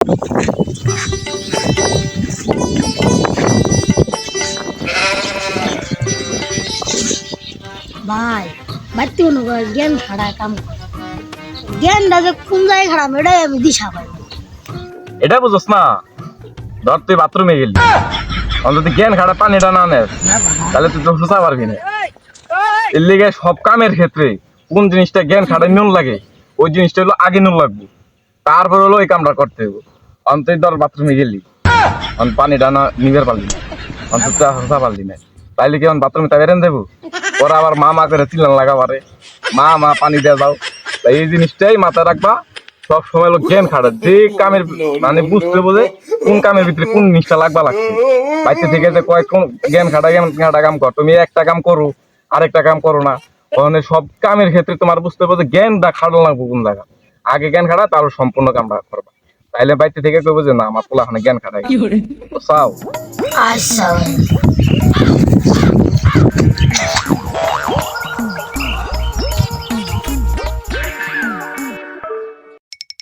ভাই বাড়তি মনে করে জ্ঞান খাড়া কাম করে জ্ঞানটা যে কোন জায়গায় খারাপ এটাই আমি দিশা পাই এটা বুঝছ না? ধর তুই বাথরুমে গেলি, অন্তত জ্ঞান খাটা পানিটা না নেস তাহলে তুই তো সুসা পারবি না। এর লিগে সব কামের ক্ষেত্রে কোন জিনিসটা জ্ঞান খাটাই নুন লাগে ওই জিনিসটা হলো আগে নুন লাগবে, তারপর হলো ওই কামটা করতে হবে। অন্তত ধর বাথরুমে গেলি, পানিটা না নিবের পারলি না, অন্তত সুসা পারলি না, তাইলে কি বাথরুমে তা বেরেন দেবো? ওরা আবার মা মা করে চিল্লান লাগাবারে, মা মা পানি দিয়ে যাও। এই জিনিসটাই মাথায় রাখবা, সব সময় লোক জ্ঞান খাটা যে কামের মানে বুঝতে বোঝে কোন কামের ভিতরে কোন জিনিসটা লাগবা লাগছে। বাড়িতে থেকে যে কয়েক জ্ঞান খাটা কাম কর, তুমি একটা কাম করো আরেকটা কাম করো না, ওখানে সব কামের ক্ষেত্রে তোমার বুঝতে বোঝে জ্ঞানটা খাটানো লাগবো কোন জায়গা। আগে জ্ঞান খাটা তারপর সম্পূর্ণ কামটা করবা, তাইলে বাড়িতে থেকে কইবো যে না আমার পোলাখানে জ্ঞান খাটাই চাও। আচ্ছা